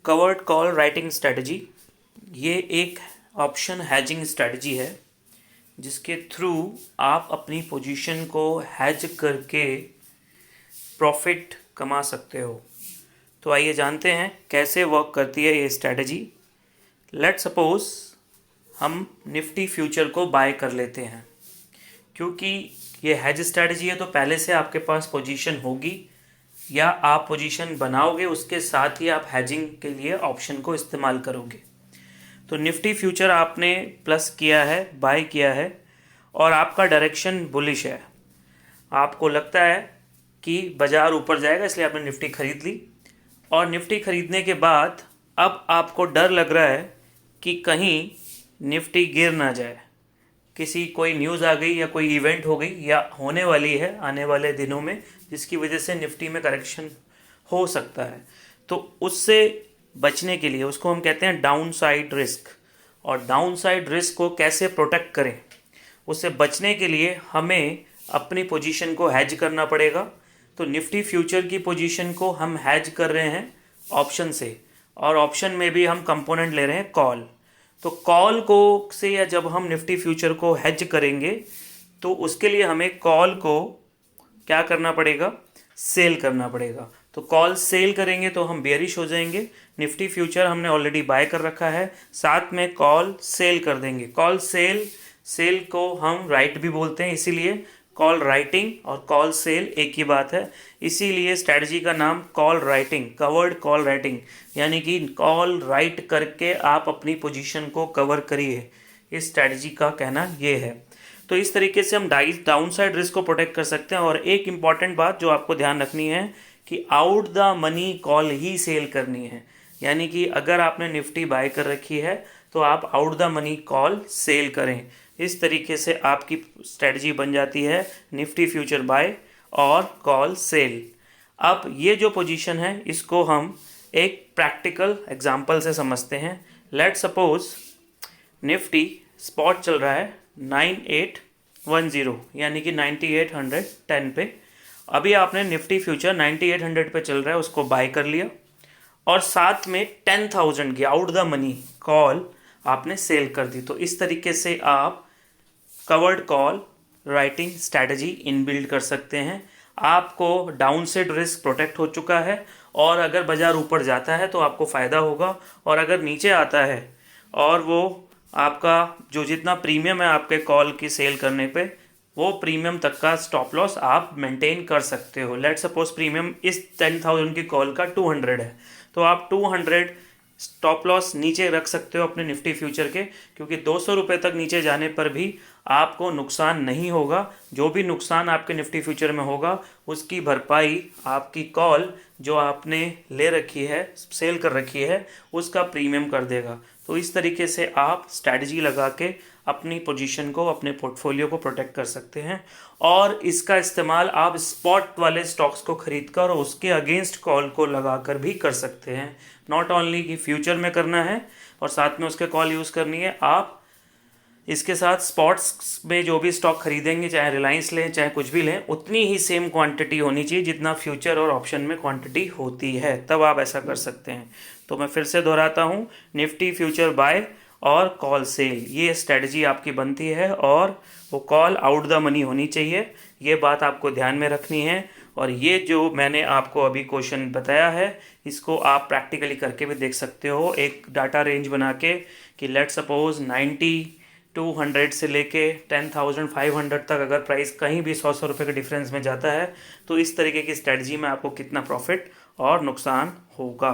Covered call writing strategy, ये एक option hedging strategy है जिसके थ्रू आप अपनी पोजीशन को हैज करके प्रॉफिट कमा सकते हो। तो आइए जानते हैं कैसे वर्क करती है ये स्ट्रेटजी। लेट सपोज हम निफ्टी फ्यूचर को बाय कर लेते हैं। क्योंकि ये हैज स्ट्रेटजी है तो पहले से आपके पास पोजीशन होगी या आप पोजीशन बनाओगे, उसके साथ ही आप हैजिंग के लिए ऑप्शन को इस्तेमाल करोगे। तो निफ्टी फ्यूचर आपने प्लस किया है, बाय किया है और आपका डायरेक्शन बुलिश है। आपको लगता है कि बाज़ार ऊपर जाएगा इसलिए आपने निफ्टी खरीद ली और निफ्टी खरीदने के बाद अब आपको डर लग रहा है कि कहीं निफ्टी गिर ना जाए, कोई न्यूज़ आ गई या कोई इवेंट हो गई या होने वाली है आने वाले दिनों में जिसकी वजह से निफ्टी में करेक्शन हो सकता है। तो उससे बचने के लिए उसको हम कहते हैं डाउन साइड रिस्क। और डाउन साइड रिस्क को कैसे प्रोटेक्ट करें, उससे बचने के लिए हमें अपनी पोजीशन को हैज करना पड़ेगा। तो निफ्टी फ्यूचर की पोजीशन को हम हैज कर रहे हैं ऑप्शन से, और ऑप्शन में भी हम कंपोनेंट ले रहे हैं कॉल। तो कॉल को से या जब हम निफ्टी फ्यूचर को हैज करेंगे तो उसके लिए हमें कॉल को क्या करना पड़ेगा, सेल करना पड़ेगा। तो कॉल सेल करेंगे तो हम बेयरिश हो जाएंगे। निफ्टी फ्यूचर हमने ऑलरेडी बाय कर रखा है, साथ में कॉल सेल कर देंगे। कॉल सेल को हम राइट भी बोलते हैं, इसीलिए कॉल राइटिंग और कॉल सेल एक ही बात है। इसीलिए स्ट्रैटेजी का नाम call writing, covered call writing, यानी कि कॉल राइट करके आप अपनी पोजीशन को कवर करिए। इस स्ट्रैटेजी का कहना ये है। तो इस तरीके से हम डाउन साइड रिस्क को प्रोटेक्ट कर सकते हैं। और एक इम्पॉर्टेंट बात जो आपको ध्यान रखनी है कि आउट द मनी कॉल ही सेल करनी है। यानी कि अगर आपने निफ्टी बाय कर रखी है तो आप out the money call sell करें। इस तरीके से आपकी स्ट्रेटजी बन जाती है निफ्टी फ्यूचर बाय और कॉल सेल। अब ये जो पोजीशन है इसको हम एक प्रैक्टिकल एग्जांपल से समझते हैं। लेट सपोज निफ्टी स्पॉट चल रहा है 9810 यानी कि 9810 पे। अभी आपने निफ्टी फ्यूचर 9800 पे चल रहा है उसको बाय कर लिया और साथ में 10,000 की आउट द मनी कॉल आपने सेल कर दी। तो इस तरीके से आप covered call writing strategy inbuilt कर सकते हैं। आपको डाउन साइड रिस्क प्रोटेक्ट हो चुका है और अगर बाजार ऊपर जाता है तो आपको फ़ायदा होगा, और अगर नीचे आता है और वो आपका जो जितना प्रीमियम है आपके कॉल की सेल करने पे, वो प्रीमियम तक का स्टॉप लॉस आप मेंटेन कर सकते हो। लेट सपोज प्रीमियम इस 10,000 की कॉल का 200 है तो आप 200 स्टॉप लॉस नीचे रख सकते हो अपने निफ्टी फ्यूचर के, क्योंकि 200 रुपये तक नीचे जाने पर भी आपको नुकसान नहीं होगा। जो भी नुकसान आपके निफ्टी फ्यूचर में होगा उसकी भरपाई आपकी कॉल जो आपने ले रखी है, सेल कर रखी है, उसका प्रीमियम कर देगा। तो इस तरीके से आप स्ट्रैटेजी लगा के अपनी पोजीशन को, अपने पोर्टफोलियो को प्रोटेक्ट कर सकते हैं। और इसका इस्तेमाल आप स्पॉट वाले स्टॉक्स को खरीद कर और उसके अगेंस्ट कॉल को लगा कर भी कर सकते हैं। नॉट ओनली कि फ्यूचर में करना है और साथ में उसके कॉल यूज़ करनी है, आप इसके साथ स्पॉट्स में जो भी स्टॉक खरीदेंगे, चाहे रिलायंस लें चाहे कुछ भी लें, उतनी ही सेम क्वांटिटी होनी चाहिए जितना फ्यूचर और ऑप्शन में क्वांटिटी होती है, तब आप ऐसा कर सकते हैं। तो मैं फिर से दोहराता हूँ, निफ्टी फ्यूचर बाय और कॉल सेल, ये स्ट्रेटजी आपकी बनती है और वो कॉल आउट द मनी होनी चाहिए। ये बात आपको ध्यान में रखनी है। और ये जो मैंने आपको अभी क्वेश्चन बताया है इसको आप प्रैक्टिकली करके भी देख सकते हो, एक डाटा रेंज बना के कि लेट सपोज 9200 से लेके 10,500 तक अगर प्राइस कहीं भी 100 रुपये के डिफरेंस में जाता है तो इस तरीके की स्ट्रेटजी में आपको कितना प्रॉफिट और नुकसान होगा।